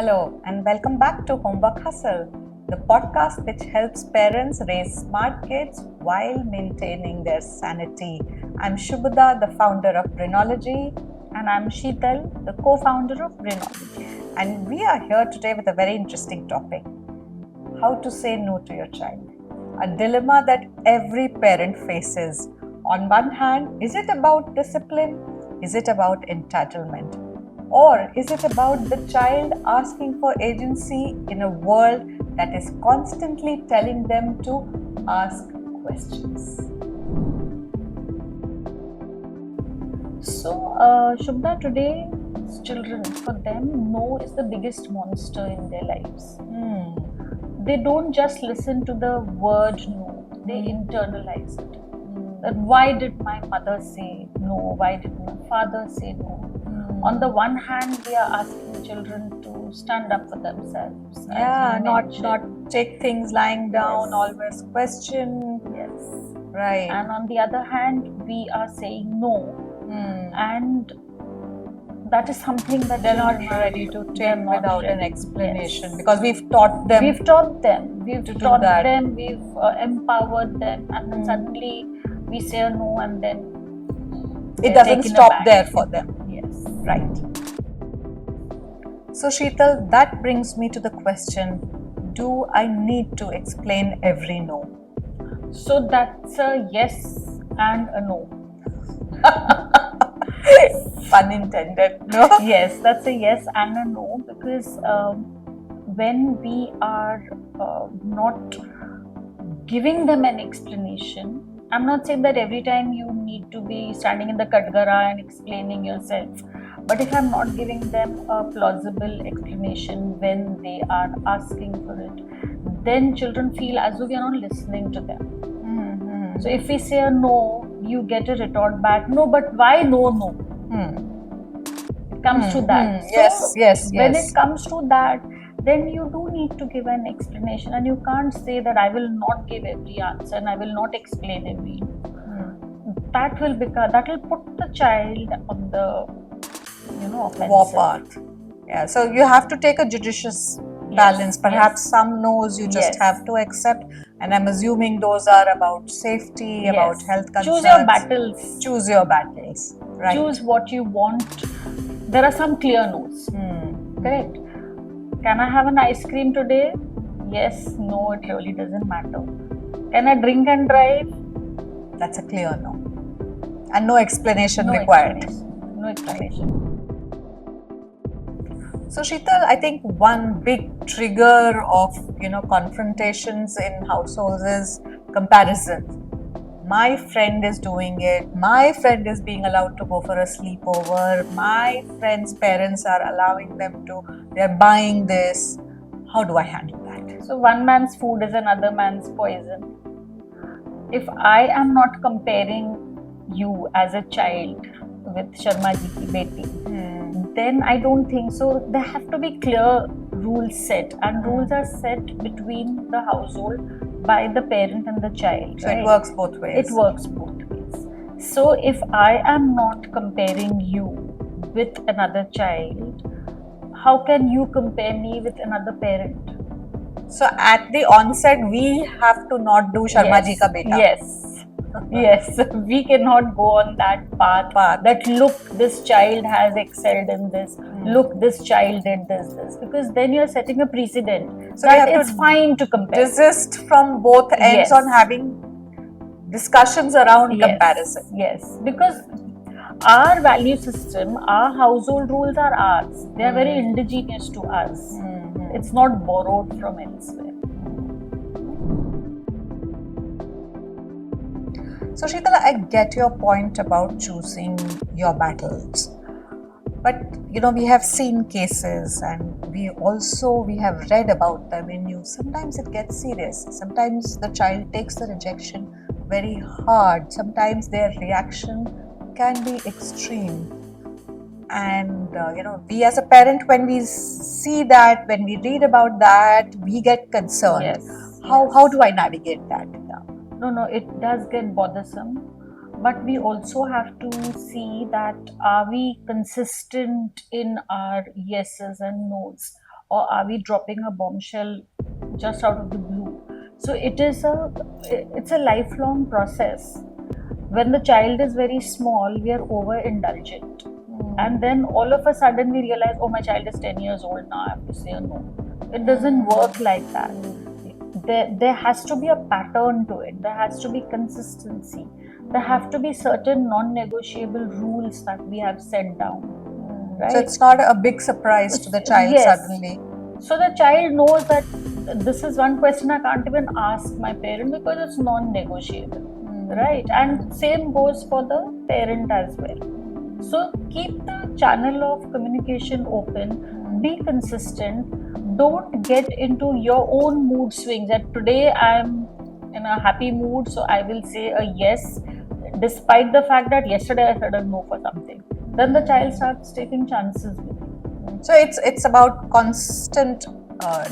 Hello, and welcome back to Homework Hustle, the podcast which helps parents raise smart kids while maintaining their sanity. I'm Shubhada, the founder of Brainology, and I'm Sheetal, the co-founder of Brainology. And we are here today with a very interesting topic: how to say no to your child. A dilemma that every parent faces. On one hand, is it about discipline? Is it about entitlement? Or is it about the child asking for agency in a world that is constantly telling them to ask questions? So, Shubhda, today, children, for them, no is the biggest monster in their lives. They don't just listen to the word no, they internalize it. That why did my mother say no? Why did my father say no? On the one hand, we are asking children to stand up for themselves. Yeah, not take things lying down, Yes. always question. Yes. Right. And on the other hand, we are saying no. And that is something that They're not children ready to they're take not without an ready. explanation Yes. because we've taught them. We've taught them. We've to do taught that. them. We've empowered them, and then suddenly we say a no, and then It they're doesn't taken stop aback. there for them. Yes. Right. So, Sheetal, that brings me to the question: do I need to explain every no? So that's a yes and a no. Pun intended. No. Yes, that's a yes and a no, because when we are not giving them an explanation, I'm not saying that every time you need to be standing in the Katgara and explaining yourself, but if I'm not giving them a plausible explanation when they are asking for it, then children feel as though we are not listening to them. So if we say a no, you get a retort back, no, but why no? It comes to that. Yes. When it comes to that, then you do need to give an explanation, and you can't say that I will not give every answer and I will not explain every. That will put the child on the offensive. War path. Yeah. So you have to take a judicious balance. Perhaps some no's you just have to accept, and I'm assuming those are about safety, about health concerns. Choose your battles. Choose your battles. Right. Choose what you want. There are some clear no's. Correct. Can I have an ice cream today? Yes, no, it really doesn't matter. Can I drink and drive? That's a clear no. And no explanation required. No explanation. So, Sheetal, I think one big trigger of confrontations in households is comparison. My friend is doing it. My friend is being allowed to go for a sleepover. My friend's parents are allowing them to. They're buying this. How do I handle that? So one man's food is another man's poison. If I am not comparing you as a child with Sharma ji ki beti, then I don't think so. There have to be clear rules set, and rules are set between the household by the parent and the child. So it works both ways. It works both ways. So if I am not comparing you with another child, how can you compare me with another parent? So at the onset, we have to not do Sharma ji ka beta. Yes, we cannot go on that path. That look, this child has excelled in this. Look, this child did this. Because then you're setting a precedent. So that it's fine to compare. Desist from both ends on having discussions around comparison. Yes, because our value system, our household rules are ours. They are very indigenous to us. It's not borrowed from elsewhere. So, Sheetal, I get your point about choosing your battles. But, we have seen cases, and we have read about them in news. Sometimes it gets serious. Sometimes the child takes the rejection very hard. Sometimes their reaction can be extreme. And, we as a parent, when we see that, when we read about that, we get concerned. How do I navigate that? No, it does get bothersome. But we also have to see that are we consistent in our yeses and nos, or are we dropping a bombshell just out of the blue? So it's a lifelong process. When the child is very small, we are overindulgent. And then all of a sudden we realize, oh, my child is 10 years old now, I have to say a no. It doesn't work like that. There has to be a pattern to it. There has to be consistency. There have to be certain non-negotiable rules that we have set down. Right? So it's not a big surprise to the child Yes. suddenly. So the child knows that this is one question I can't even ask my parent because it's non-negotiable. Right? And same goes for the parent as well. So keep the channel of communication open, be consistent, don't get into your own mood swings that today I'm in a happy mood, so I will say a yes, despite the fact that yesterday I said a no for something. Then the child starts taking chances with you. So it's about constant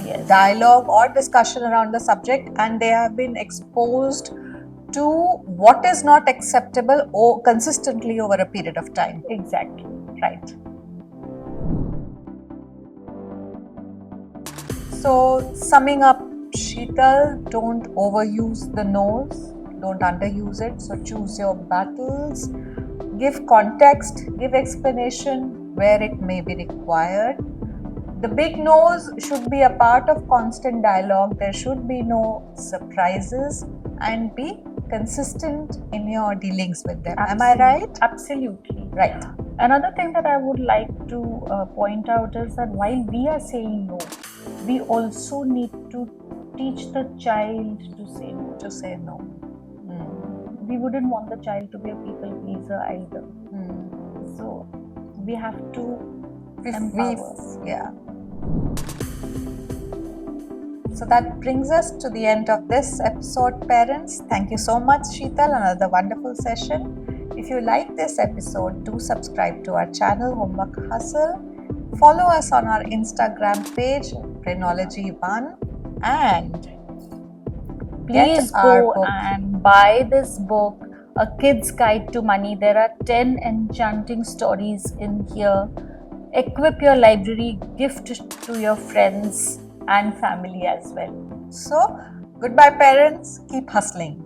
Yes. dialogue or discussion around the subject, and they have been exposed to what is not acceptable or consistently over a period of time. Exactly. Right. So summing up, Sheetal, don't overuse the nose, don't underuse it. So choose your battles, give context, give explanation where it may be required. The big nose should be a part of constant dialogue. There should be no surprises, and be consistent in your dealings with them. Am I right? Absolutely. Right. Another thing that I would like to point out is that while we are saying no, we also need to teach the child to say no. To say no. We wouldn't want the child to be a people pleaser either. So we have to empower. Yeah. So that brings us to the end of this episode, parents. Thank you so much, Sheetal. Another wonderful session. If you like this episode, do subscribe to our channel, Homework Hustle. Follow us on our Instagram page, Brainology1, and please go and buy this book, A Kid's Guide to Money. There are 10 enchanting stories in here. Equip your library, gift to your friends and family as well. So, goodbye, parents. Keep hustling.